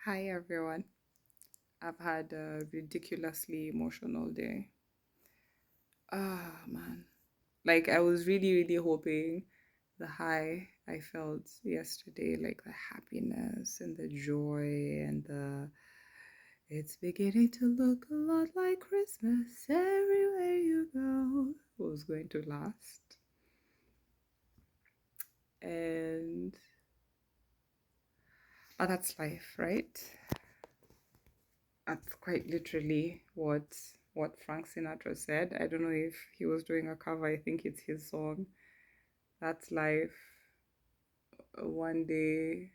Hi everyone. I've had a ridiculously emotional day. Ah, man. Like, I was really, really hoping the high I felt yesterday, like the happiness and the joy and the it's beginning to look a lot like Christmas everywhere you go was going to last. And but that's life, right? That's quite literally what Frank Sinatra said. I don't know if he was doing a cover. I think it's his song. That's life. One day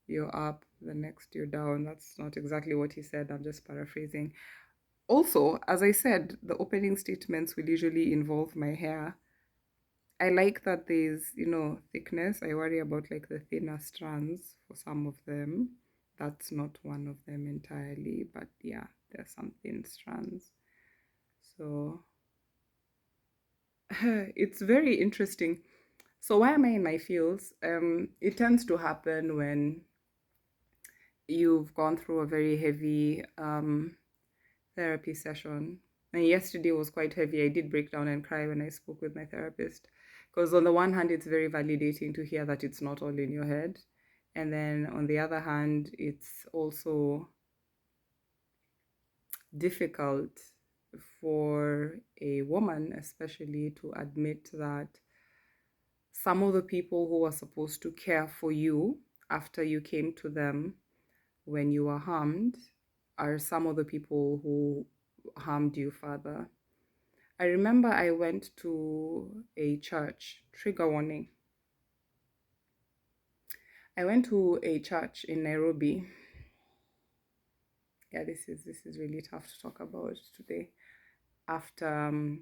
you're up, the next you're down. That's not exactly what he said. I'm just paraphrasing. Also, as I said, the opening statements will usually involve my hair. I like that there's, thickness. I worry about like the thinner strands for some of them. That's not one of them entirely, but yeah, there's some thin strands. So it's very interesting. So why am I in my feels? It tends to happen when you've gone through a very heavy therapy session. And yesterday was quite heavy. I did break down and cry when I spoke with my therapist. Because on the one hand, it's very validating to hear that it's not all in your head. And then on the other hand, it's also difficult for a woman, especially, to admit that some of the people who are supposed to care for you after you came to them when you were harmed are some of the people who harmed you further. I remember I went to a church, trigger warning. I went to a church in Nairobi. Yeah, this is really tough to talk about today. After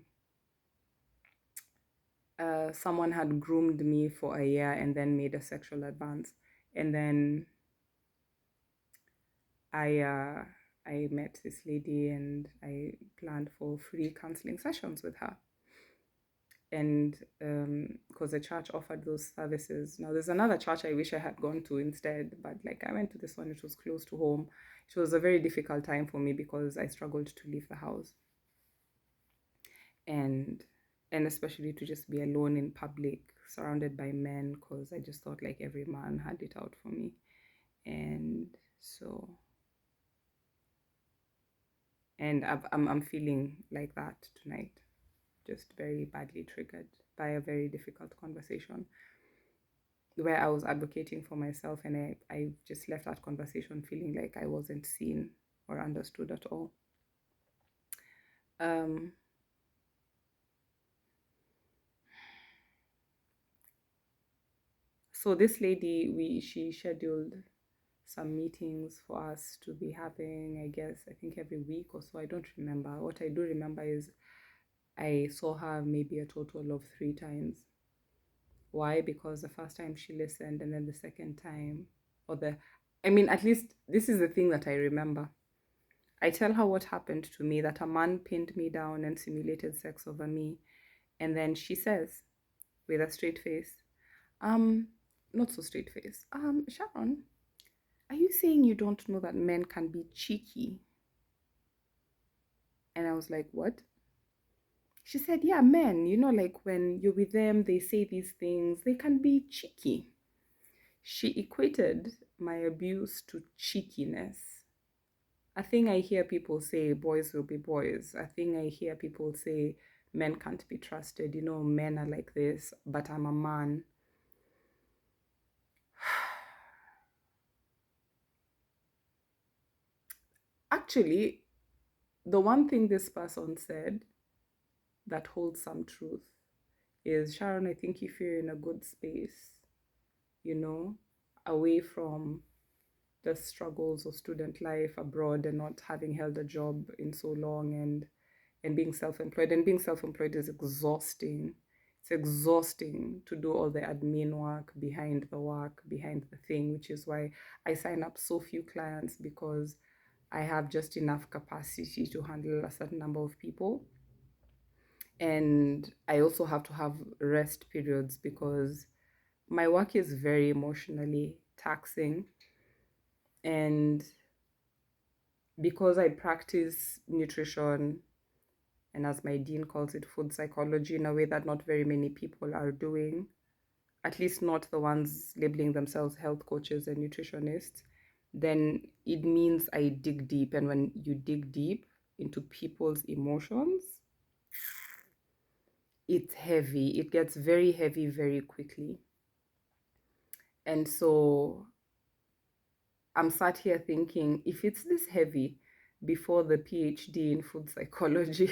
someone had groomed me for a year and then made a sexual advance, and then I uh, I met this lady and I planned for free counseling sessions with her. And because the church offered those services. Now there's another church I wish I had gone to instead, but like I went to this one, it was close to home. It was a very difficult time for me because I struggled to leave the house and and especially to just be alone in public surrounded by men because I just thought like every man had it out for me. And so and I'm feeling like that tonight, just very badly triggered by a very difficult conversation where I was advocating for myself, and I just left that conversation feeling like I wasn't seen or understood at all. Um, so this lady, she scheduled some meetings for us to be having, I guess, I think every week or so. I don't remember. What I do remember is I saw her maybe a total of 3 times. Why? Because the first time she listened, and then the second time, or the, I mean, at least this is the thing that I remember. I tell her what happened to me, that a man pinned me down and simulated sex over me. And then she says, with a straight face, um, not so straight face, Sharon, are you saying you don't know that men can be cheeky? And I was like, what? She said, yeah, men, like when you're with them, they say these things, they can be cheeky. She equated my abuse to cheekiness. A thing I hear people say, boys will be boys. A thing I hear people say, men can't be trusted. Men are like this, but I'm a man. Actually, the one thing this person said that holds some truth is, Sharon, I think if you're in a good space, you know, away from the struggles of student life abroad and not having held a job in so long, and being self-employed, and being self-employed is exhausting. It's exhausting to do all the admin work behind the thing, which is why I sign up so few clients, because I have just enough capacity to handle a certain number of people. And I also have to have rest periods because my work is very emotionally taxing. And because I practice nutrition, and as my dean calls it, food psychology, in a way that not very many people are doing, at least not the ones labeling themselves health coaches and nutritionists, then it means I dig deep. And when you dig deep into people's emotions, it's heavy. It gets very heavy very quickly. And so I'm sat here thinking, if it's this heavy before the PhD in food psychology,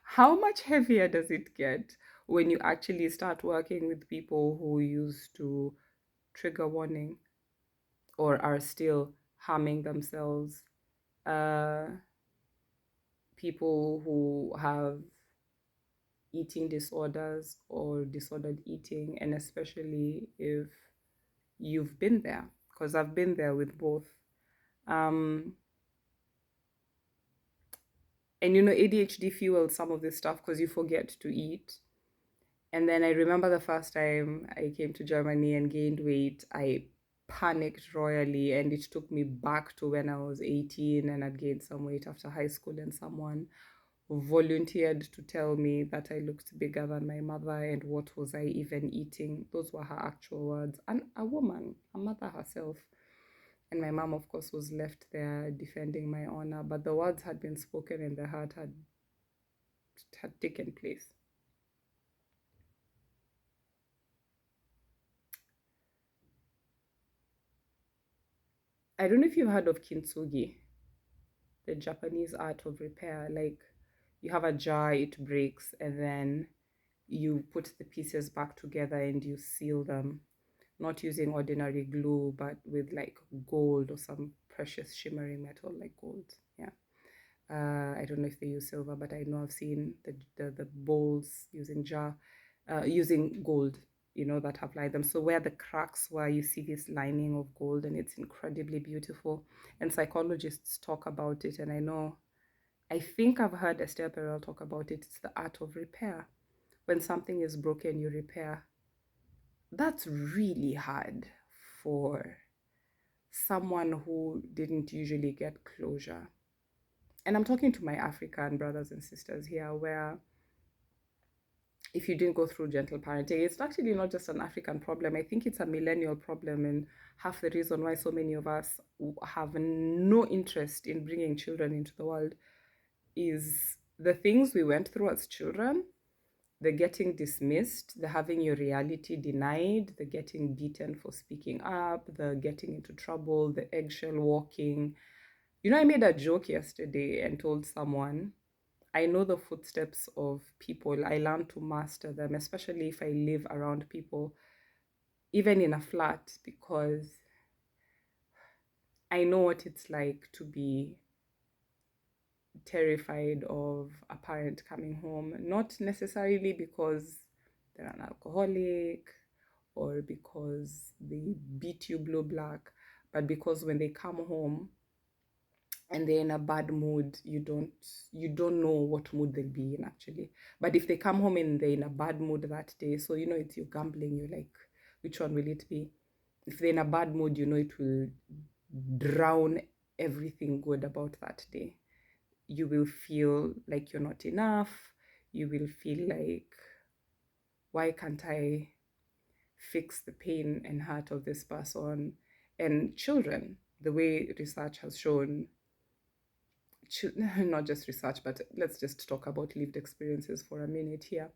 how much heavier does it get when you actually start working with people who used to trigger warning or are still harming themselves? Uh, People who have eating disorders or disordered eating, and especially if you've been there, because I've been there with both. Um, and ADHD fuels some of this stuff because you forget to eat. And then I remember the first time I came to Germany and gained weight, I panicked royally, and it took me back to when I was 18 and I'd gained some weight after high school, and someone volunteered to tell me that I looked bigger than my mother, and what was I even eating? Those were her actual words. And a woman, a mother herself. And my mom, of course, was left there defending my honor, but the words had been spoken and the hurt had taken place. I don't know if you've heard of kintsugi, the Japanese art of repair. Like, you have a jar, it breaks, and then you put the pieces back together and you seal them, not using ordinary glue, but with like gold or some precious shimmering metal like gold. Yeah. I don't know if they use silver, but I know I've seen the bowls using gold, that have lined them. So where the cracks were, you see this lining of gold, and it's incredibly beautiful. And psychologists talk about it, and I think I've heard Esther Perel talk about it. It's the art of repair. When something is broken, you repair. That's really hard for someone who didn't usually get closure. And I'm talking to my African brothers and sisters here, where if you didn't go through gentle parenting, it's actually not just an African problem. I think it's a millennial problem, and half the reason why so many of us have no interest in bringing children into the world is the things we went through as children. The getting dismissed, the having your reality denied, the getting beaten for speaking up, the getting into trouble, the eggshell walking. I made a joke yesterday and told someone, I know the footsteps of people. I learn to master them, especially if I live around people, even in a flat, because I know what it's like to be terrified of a parent coming home, not necessarily because they're an alcoholic or because they beat you blue black, but because when they come home and they're in a bad mood, you don't know what mood they'll be in actually. But if they come home and they're in a bad mood that day, so it's you gambling, you're like, which one will it be? If they're in a bad mood, it will drown everything good about that day. You will feel like you're not enough. You will feel like, why can't I fix the pain and hurt of this person? And children, the way research has shown, not just research, but let's just talk about lived experiences for a minute here.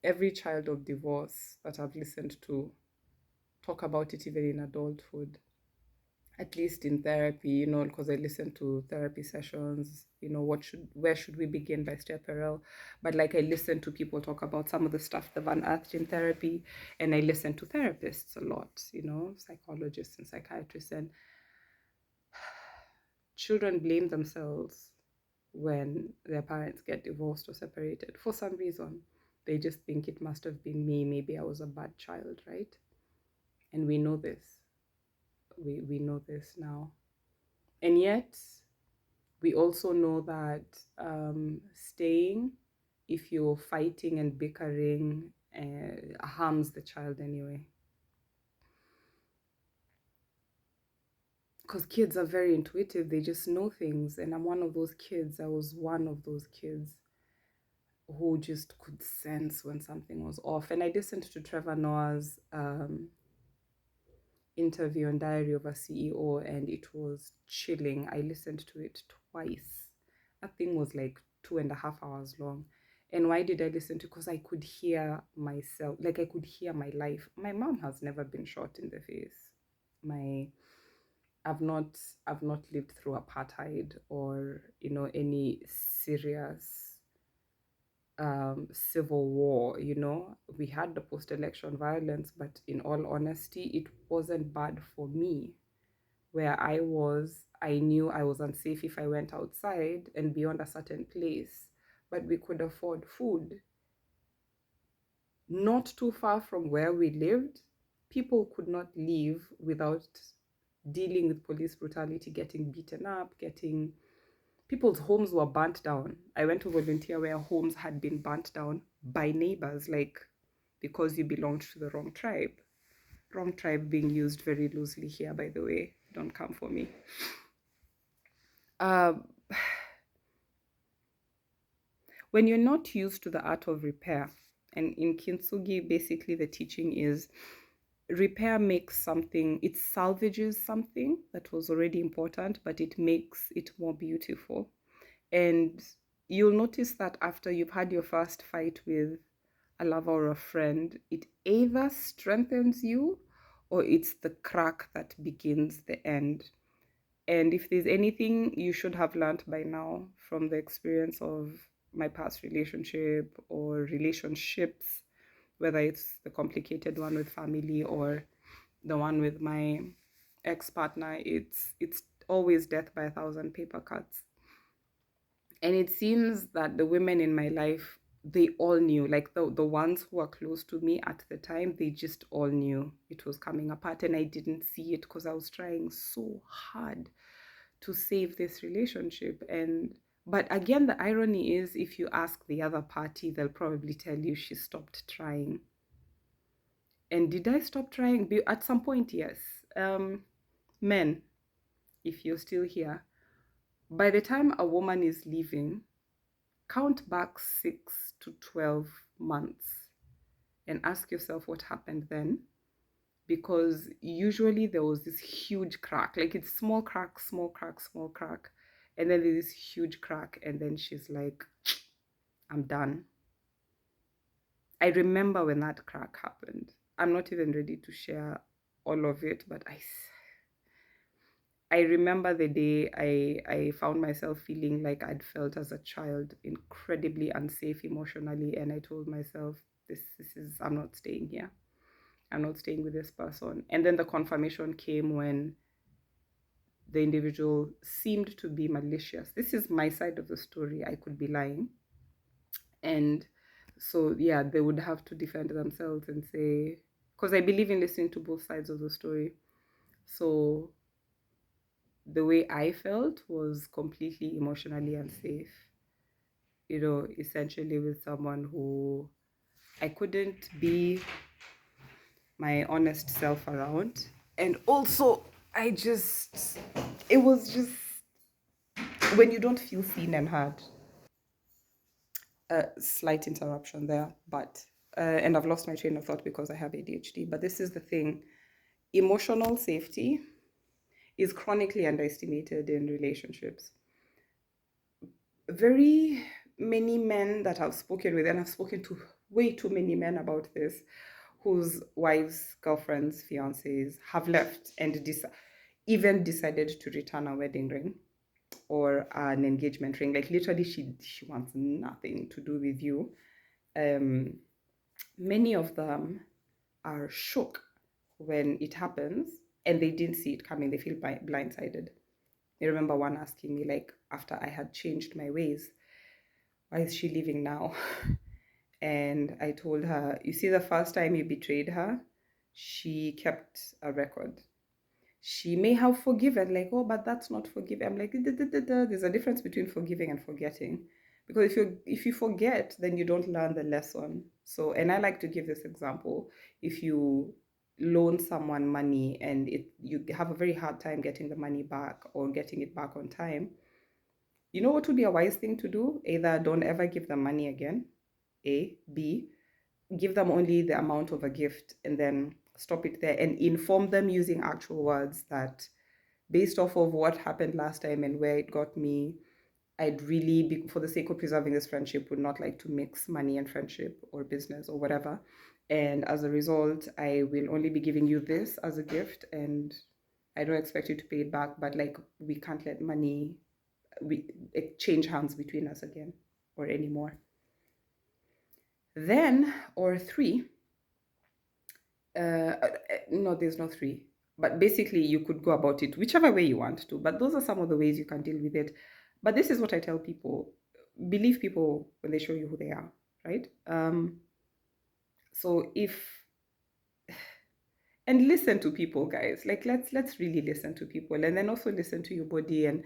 Every child of divorce that I've listened to talk about it, even in adulthood, at least in therapy, because I listen to therapy sessions, where should we begin by Esther Perel. But like, I listen to people talk about some of the stuff they've unearthed in therapy, and I listen to therapists a lot, psychologists and psychiatrists, and children blame themselves when their parents get divorced or separated for some reason. They just think it must have been me. Maybe I was a bad child, right? And we know this. We know this now. And yet, we also know that staying, if you're fighting and bickering, harms the child anyway. because kids are very intuitive, they just know things. And I'm one of those kids. I was one of those kids who just could sense when something was off. And I listened to Trevor Noah's interview on Diary of a CEO, and it was chilling. I listened to it twice. That thing was like 2.5 hours long. And why did I listen to? Because I could hear myself, like I could hear my life. My mom has never been shot in the face. My I've not I've not lived through apartheid or any serious civil war. We had the post-election violence, but in all honesty, it wasn't bad for me. Where I was, I knew I was unsafe if I went outside and beyond a certain place, but we could afford food. Not too far from where we lived, people could not leave without dealing with police brutality, getting beaten up, getting people's homes were burnt down. I went to volunteer where homes had been burnt down by neighbors, like because you belonged to the wrong tribe. Wrong tribe being used very loosely here, by the way. Don't come for me. Uh, when you're not used to the art of repair, and in Kintsugi, basically the teaching is repair makes something, it salvages something that was already important, but it makes it more beautiful. And you'll notice that after you've had your first fight with a lover or a friend, it either strengthens you or it's the crack that begins the end. And if there's anything you should have learned by now from the experience of my past relationship or relationships, whether it's the complicated one with family or the one with my ex-partner, it's always death by a thousand paper cuts. And it seems that the women in my life, they all knew, like the ones who were close to me at the time, they just all knew it was coming apart, and I didn't see it because I was trying so hard to save this relationship. And but again, the irony is, if you ask the other party, they'll probably tell you she stopped trying. And did I stop trying? At some point, yes. Men, if you're still here, by the time a woman is leaving, count back 6 to 12 months and ask yourself what happened then. Because usually there was this huge crack, like it's small crack, small crack, small crack. And then there's this huge crack, and then she's like, I'm done. I remember when that crack happened. I'm not even ready to share all of it, but I remember the day I found myself feeling like I'd felt as a child, incredibly unsafe emotionally, and I told myself, this is, I'm not staying here. I'm not staying with this person. And then the confirmation came when the individual seemed to be malicious. This is my side of the story. I could be lying. And so, yeah, they would have to defend themselves and say, because I believe in listening to both sides of the story. So the way I felt was completely emotionally unsafe, essentially with someone who I couldn't be my honest self around. And also, it was just when you don't feel seen and heard. A slight interruption there, but, and I've lost my train of thought because I have ADHD, but this is the thing. Emotional safety is chronically underestimated in relationships. Very many men that I've spoken with, and I've spoken to way too many men about this, whose wives, girlfriends, fiancés have left and even decided to return a wedding ring or an engagement ring. Like literally, she wants nothing to do with you. Many of them are shook when it happens and they didn't see it coming. They feel blindsided. I remember one asking me, like, after I had changed my ways, why is she leaving now? And I told her, you see, the first time you betrayed her, she kept a record. She may have forgiven, like, oh, but that's not forgiving. I'm like, "Da, da, da, da." There's a difference between forgiving and forgetting. Because if you forget, then you don't learn the lesson. So, and I like to give this example. If you loan someone money and you have a very hard time getting the money back or getting it back on time, you know what would be a wise thing to do? Either don't ever give them money again, A. B, give them only the amount of a gift and then stop it there and inform them using actual words that based off of what happened last time and where it got me, I'd really, for the sake of preserving this friendship, would not like to mix money and friendship or business or whatever. And as a result, I will only be giving you this as a gift, and I don't expect you to pay it back. But like, we can't let money change hands between us again or anymore. Then, or three, no, there's no three. But basically, you could go about it whichever way you want to. But those are some of the ways you can deal with it. But this is what I tell people: believe people when they show you who they are, right? So if and listen to people, guys. Like let's really listen to people, and then also listen to your body. And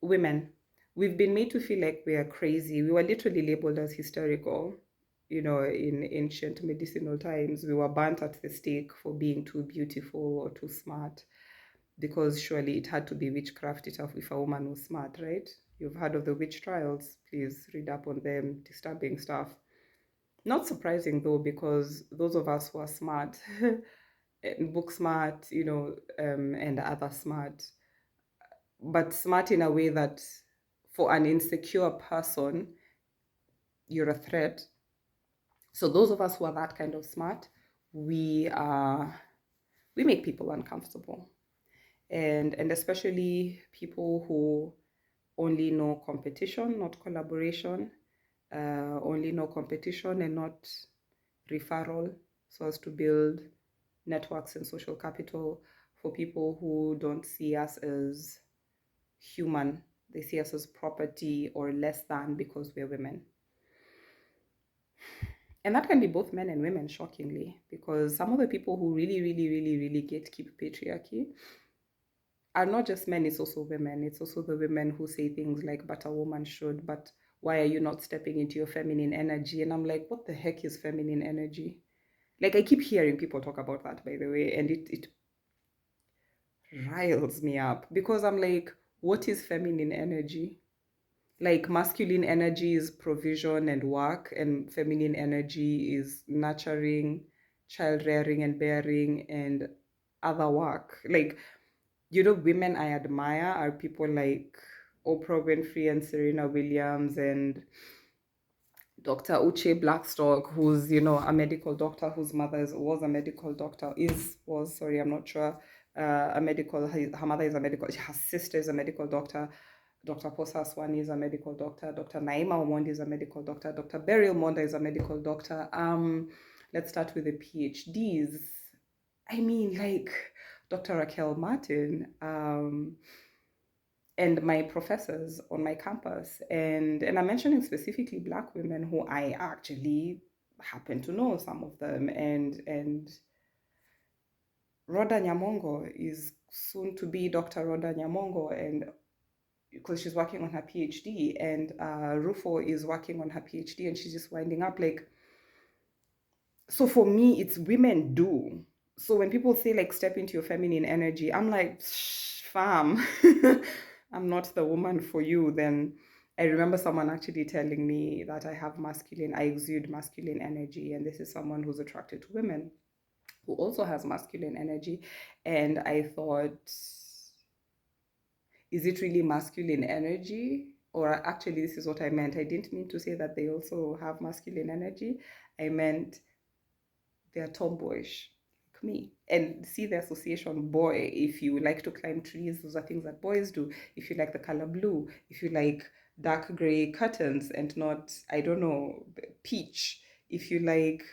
women, we've been made to feel like we are crazy. We were literally labeled as hysterical. You know, in ancient medicinal times, we were burnt at the stake for being too beautiful or too smart, because surely it had to be witchcraft if a woman was smart, right? You've heard of the witch trials. Please read up on them. Disturbing stuff. Not surprising though, because those of us who are smart, book smart, and other smart, but smart in a way that for an insecure person, you're a threat. So those of us who are that kind of smart, we we make people uncomfortable, and especially people who only know competition, not collaboration, only know competition and not referral, so as to build networks and social capital. For people who don't see us as human, they see us as property or less than because we're women. And that can be both men and women, shockingly, because some of the people who really, really, really, really gatekeep patriarchy are not just men, it's also women. It's also the women who say things like, but a woman should, but why are you not stepping into your feminine energy? And I'm like, what the heck is feminine energy? Like, I keep hearing people talk about that, by the way, and it riles me up because I'm like, what is feminine energy? Like, masculine energy is provision and work, and feminine energy is nurturing, child rearing and bearing, and other work. Like, women I admire are people like Oprah Winfrey and Serena Williams and Dr. Uche Blackstock, who's, a medical doctor, whose mother was a medical doctor, sorry, I'm not sure, her mother is a medical, her sister is a medical doctor. Dr. Posa Swani is a medical doctor. Dr. Naima Omondi is a medical doctor. Dr. Beryl Monda is a medical doctor. Let's start with the PhDs. I mean, like Dr. Raquel Martin, and my professors on my campus. And I'm mentioning specifically Black women who I actually happen to know some of them. And Rhoda Nyamongo is soon to be Dr. Rhoda Nyamongo, and because she's working on her PhD, and Rufo is working on her PhD, and she's just winding up. Like, so for me, it's women do. So when people say like step into your feminine energy, I'm like, fam, I'm not the woman for you. Then I remember someone actually telling me that I exude masculine energy, and this is someone who's attracted to women who also has masculine energy. And I thought, is it really masculine energy? Or actually, this is what I meant. I didn't mean to say that they also have masculine energy. I meant they're tomboyish, like me. And see the association boy. If you like to climb trees, those are things that boys do. If you like the color blue, if you like dark gray curtains and not, I don't know, peach. If you like,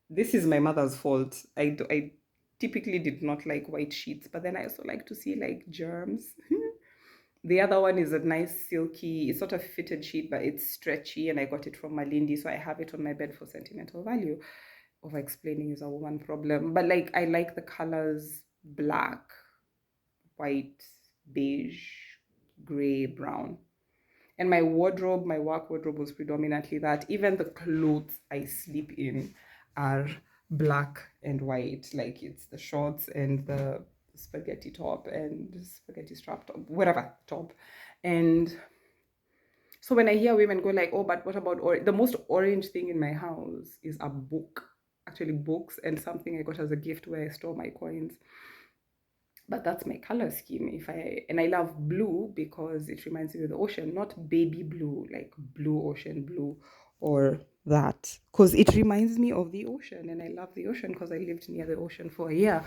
this is my mother's fault. I typically did not like white sheets, but then I also like to see like germs. The other one is a nice silky, it's not a fitted sheet, but it's stretchy, and I got it from Malindi, so I have it on my bed for sentimental value. Over explaining is a woman problem. But like, I like the colors black, white, beige, gray, brown. And my work wardrobe was predominantly that. Even the clothes I sleep in are black and white, like it's the shorts and the spaghetti top and spaghetti strap top, whatever top. And so when I hear women go like, oh, but what about the most orange thing in my house is a book, actually books, and something I got as a gift where I store my coins. But that's my color scheme. And I love blue because it reminds me of the ocean, not baby blue, like blue ocean blue or that, because it reminds me of the ocean, and I love the ocean because I lived near the ocean for a year.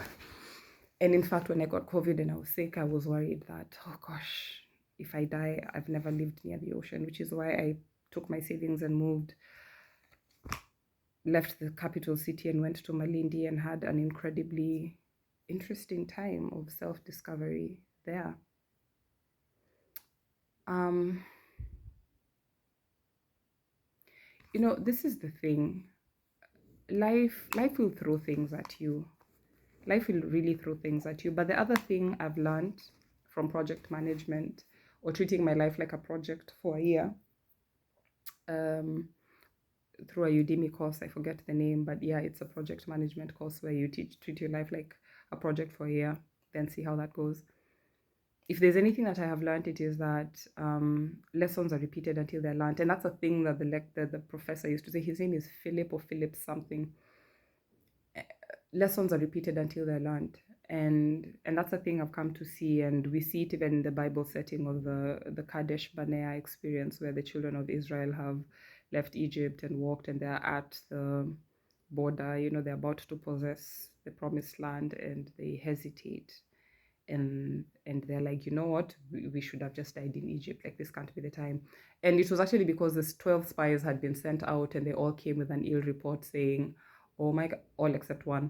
And in fact, when I got COVID and I was sick, I was worried that, oh gosh, if I die, I've never lived near the ocean, which is why I took my savings and left the capital city and went to Malindi and had an incredibly interesting time of self-discovery there. This is the thing. Life will throw things at you. Life will really throw things at you. But the other thing I've learned from project management, or treating my life like a project for a year, through a Udemy course, I forget the name, but yeah, it's a project management course where you treat your life like a project for a year, then see how that goes. If there's anything that I have learned, it is that lessons are repeated until they're learned. And that's a thing that the professor used to say. His name is Philip or Philip something. Lessons are repeated until they're learned. And that's a thing I've come to see. And we see it even in the Bible setting of the Kadesh Barnea experience, where the children of Israel have left Egypt and walked, and they're at the border. They're about to possess the promised land, and they hesitate. And they're like, you know what, we should have just died in Egypt, like this can't be the time. And it was actually because the 12 spies had been sent out, and they all came with an ill report saying, oh my god, all except one,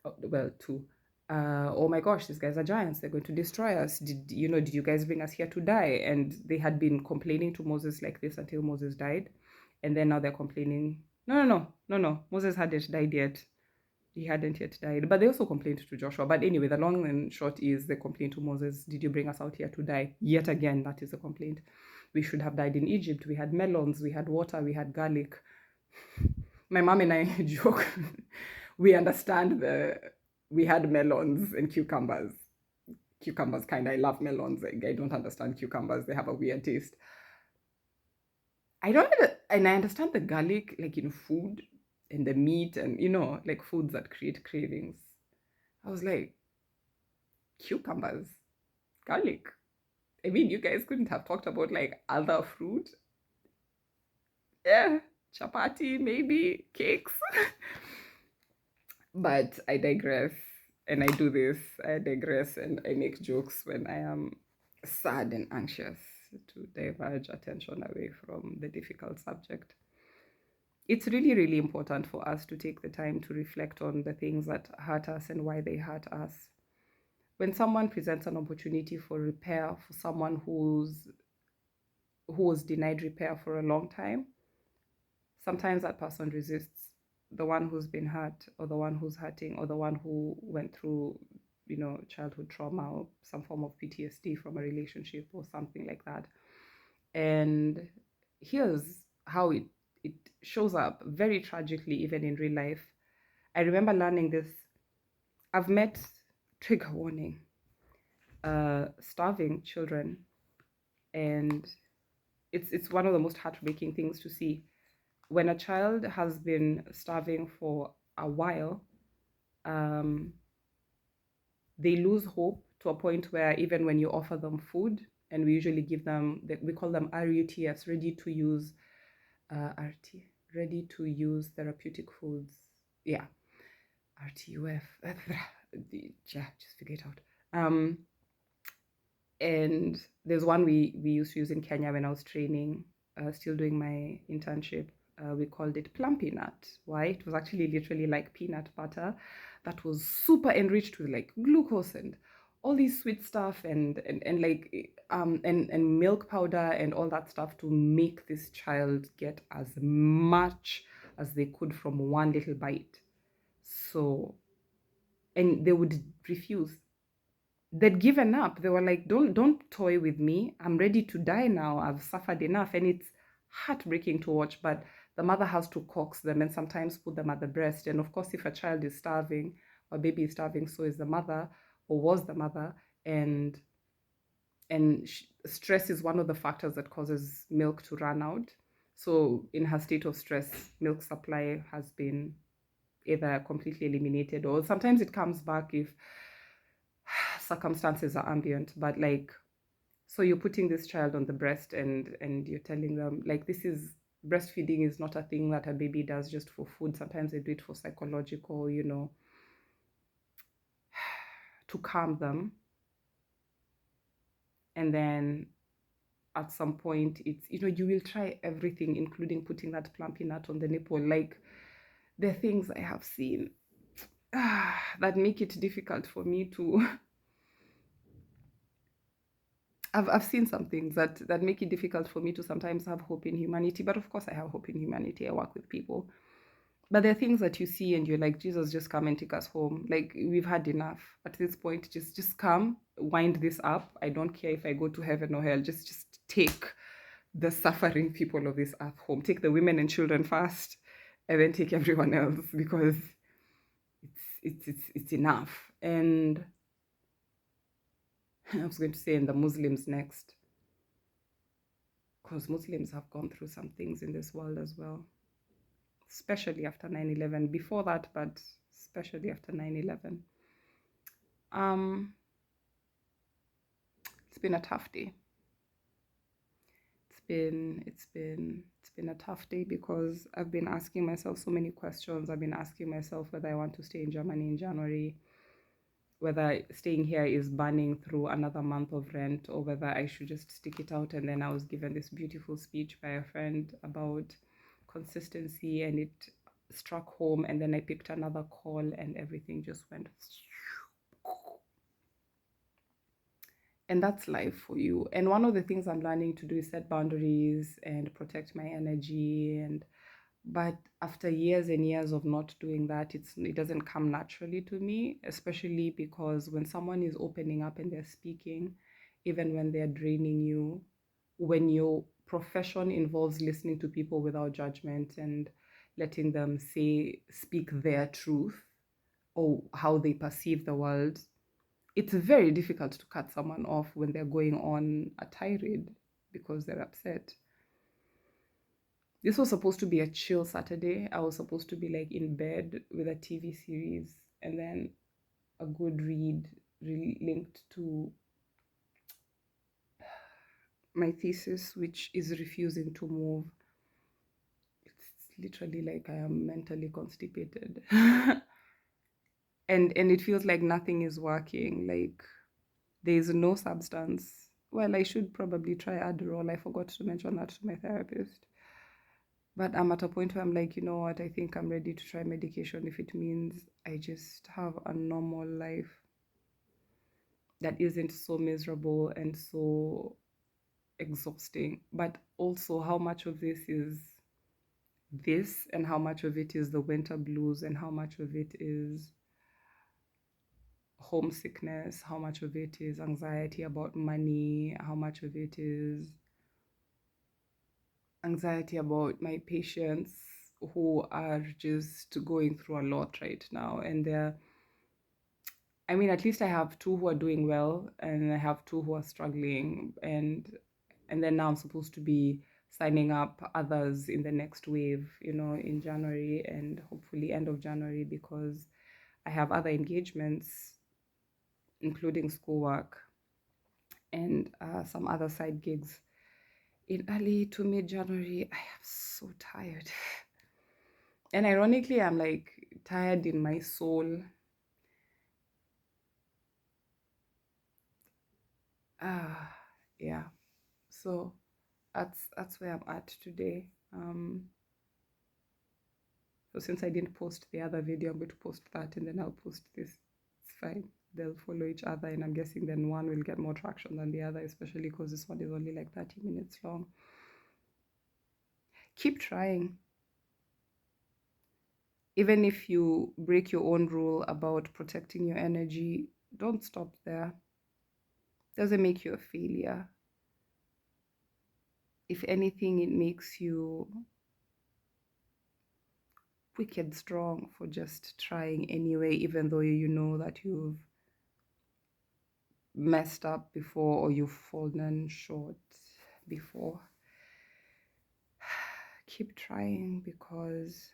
well, two, oh my gosh, these guys are giants, they're going to destroy us. Did you guys bring us here to die? And they had been complaining to Moses like this until Moses died, and then now they're complaining, no, Moses hadn't died yet. He hadn't yet died. But they also complained to Joshua. But anyway, the long and short is they complained to Moses, did you bring us out here to die? Yet again, that is a complaint. We should have died in Egypt. We had melons, we had water, we had garlic. My mom and I joke, we understand we had melons and cucumbers. Cucumbers, I love melons. I don't understand cucumbers. They have a weird taste. And I understand the garlic, like in food, and the meat, and like foods that create cravings. I was like, cucumbers, garlic. I mean, you guys couldn't have talked about like other fruit. Yeah, chapati, maybe cakes. But I digress, and I do this. I digress, and I make jokes when I am sad and anxious to diverge attention away from the difficult subject. It's really, really important for us to take the time to reflect on the things that hurt us and why they hurt us. When someone presents an opportunity for repair for someone who was denied repair for a long time, sometimes that person resists. The one who's been hurt, or the one who's hurting, or the one who went through, childhood trauma or some form of PTSD from a relationship or something like that. And here's how it shows up very tragically, even in real life. I remember learning this. I've met, trigger warning, starving children, and it's one of the most heartbreaking things to see. When a child has been starving for a while, they lose hope to a point where even when you offer them food, and we usually give them, we call them RUTS, ready to use, ready to use therapeutic foods. Yeah, RTUF. Yeah, just figure it out. And there's one we used to use in Kenya when I was training, still doing my internship. We called it plum peanut. Why? It was actually literally like peanut butter that was super enriched with like glucose and all these sweet stuff and like and milk powder and all that stuff to make this child get as much as they could from one little bite. So, and they would refuse. They'd given up. They were like, don't toy with me. I'm ready to die now. I've suffered enough. And it's heartbreaking to watch, but the mother has to coax them and sometimes put them at the breast. And of course, if a child is starving or baby is starving, so is the mother or was the mother. And stress is one of the factors that causes milk to run out. So in her state of stress, milk supply has been either completely eliminated, or sometimes it comes back if circumstances are ambient. But like, so you're putting this child on the breast and you're telling them like, this is breastfeeding is not a thing that a baby does just for food. Sometimes they do it for psychological, to calm them. And then at some point it's, you will try everything, including putting that plumpy nut on the nipple. Like, the things I have seen that make it difficult for me to I've seen some things that make it difficult for me to sometimes have hope in humanity. But of course I have hope in humanity. I work with people. But there are things that you see and you're like, Jesus, just come and take us home. Like, we've had enough. At this point, just come, wind this up. I don't care if I go to heaven or hell. Just take the suffering people of this earth home. Take the women and children first, and then take everyone else, because it's enough. And I was going to say, and the Muslims next, because Muslims have gone through some things in this world as well, especially after 9/11. Before that, but especially after 9/11. It's been a tough day. It's been a tough day, because I've been asking myself so many questions. I've been asking myself whether I want to stay in Germany in January, whether staying here is burning through another month of rent, or whether I should just stick it out. And then I was given this beautiful speech by a friend about consistency, and it struck home. And then I picked another call and everything just went. And that's life for you. And one of the things I'm learning to do is set boundaries and protect my energy. But after years and years of not doing that, it doesn't come naturally to me, especially because when someone is opening up and they're speaking, even when they're draining you, when your profession involves listening to people without judgment and letting them speak their truth or how they perceive the world, it's very difficult to cut someone off when they're going on a tirade because they're upset. This was supposed to be a chill Saturday. I was supposed to be like in bed with a TV series and then a good read linked to my thesis, which is refusing to move. It's literally like I am mentally constipated. and it feels like nothing is working. Like, there is no substance. Well, I should probably try Adderall. I forgot to mention that to my therapist. But I'm at a point where I'm like, you know what? I think I'm ready to try medication if it means I just have a normal life that isn't so miserable and so exhausting. But also, how much of this is this, and how much of it is the winter blues, and how much of it is homesickness, how much of it is anxiety about money, how much of it is anxiety about my patients who are just going through a lot right now. And at least I have two who are doing well, and I have two who are struggling. And then now I'm supposed to be signing up others in the next wave, in January, and hopefully end of January, because I have other engagements, including schoolwork and some other side gigs in early to mid January. I am so tired. And ironically, I'm like tired in my soul. Yeah. So that's where I'm at today. So since I didn't post the other video, I'm going to post that, and then I'll post this. It's fine. They'll follow each other, and I'm guessing then one will get more traction than the other, especially because this one is only like 30 minutes long. Keep trying. Even if you break your own rule about protecting your energy, don't stop there. Doesn't make you a failure. If anything, it makes you wicked strong for just trying anyway, even though you know that you've messed up before or you've fallen short before. Keep trying, because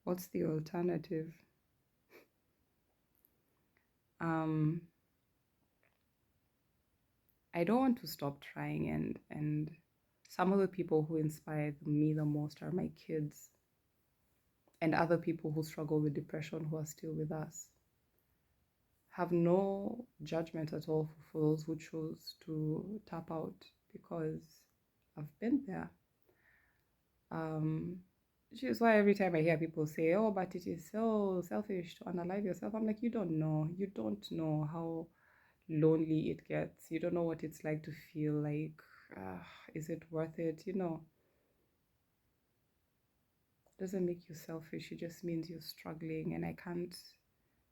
what's the alternative? I don't want to stop trying, and some of the people who inspire me the most are my kids and other people who struggle with depression who are still with us. Have no judgment at all for those who choose to tap out, because I've been there. Which is why every time I hear people say, "Oh, but it is so selfish to unalive yourself," I'm like, you don't know. You don't know how lonely it gets. You don't know what it's like to feel like, is it worth it? It doesn't make you selfish. It just means you're struggling. And I can't,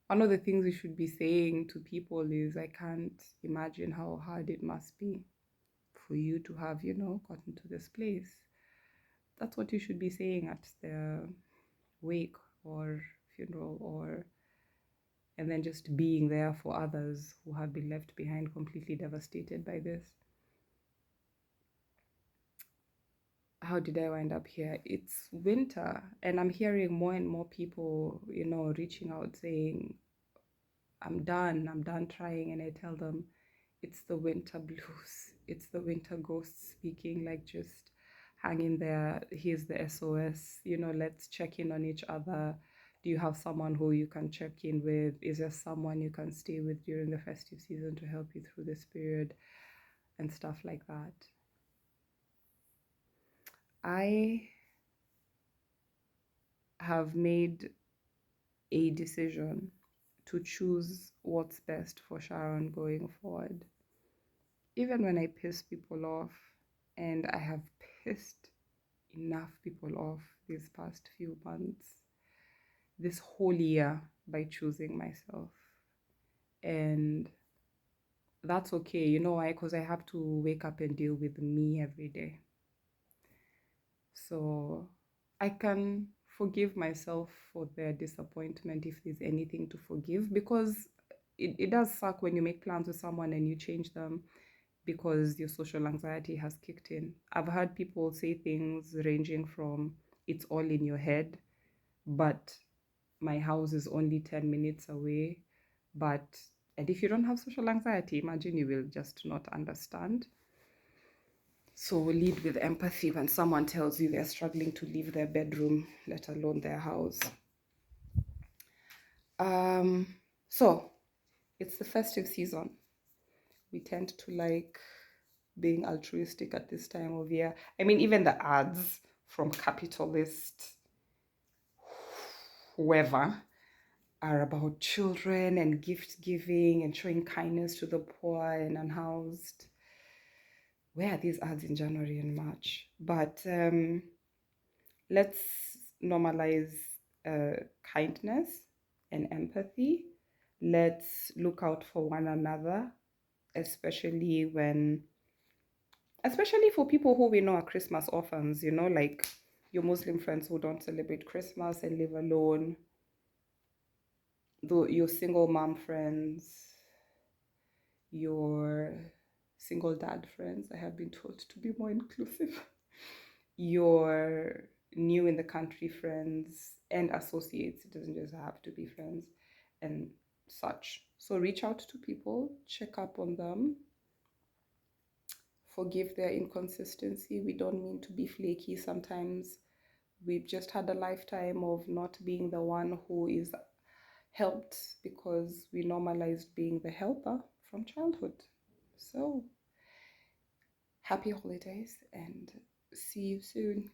one of the things we should be saying to people is, I can't imagine how hard it must be for you to have, gotten to this place. That's what you should be saying at the wake or funeral, and then just being there for others who have been left behind completely devastated by this. How did I wind up here? It's winter, and I'm hearing more and more people, reaching out saying, I'm done trying. And I tell them, it's the winter blues. It's the winter ghost speaking, like, just hang in there. Here's the SOS, let's check in on each other. Do you have someone who you can check in with? Is there someone you can stay with during the festive season to help you through this period and stuff like that? I have made a decision to choose what's best for Sharon going forward. Even when I piss people off, and I have pissed enough people off these past few months, this whole year, by choosing myself. And that's okay. You know why? Because I have to wake up and deal with me every day. So I can forgive myself for their disappointment if there's anything to forgive, because it does suck when you make plans with someone and you change them because your social anxiety has kicked in. I've heard people say things ranging from, it's all in your head, but my house is only 10 minutes away. And if you don't have social anxiety, imagine you will just not understand. So lead with empathy when someone tells you they're struggling to leave their bedroom, let alone their house. So it's the festive season. We tend to like being altruistic at this time of year. I mean, even the ads from capitalist whoever are about children and gift giving and showing kindness to the poor and unhoused. Where are these ads in January and March? But let's normalize kindness and empathy. Let's look out for one another, especially for people who we know are Christmas orphans, like your Muslim friends who don't celebrate Christmas and live alone, your single mom friends, your single dad friends. I have been told to be more inclusive. Your new in the country friends and associates. It doesn't just have to be friends and such. So reach out to people, check up on them, forgive their inconsistency. We don't mean to be flaky. Sometimes we've just had a lifetime of not being the one who is helped because we normalized being the helper from childhood. So happy holidays and see you soon.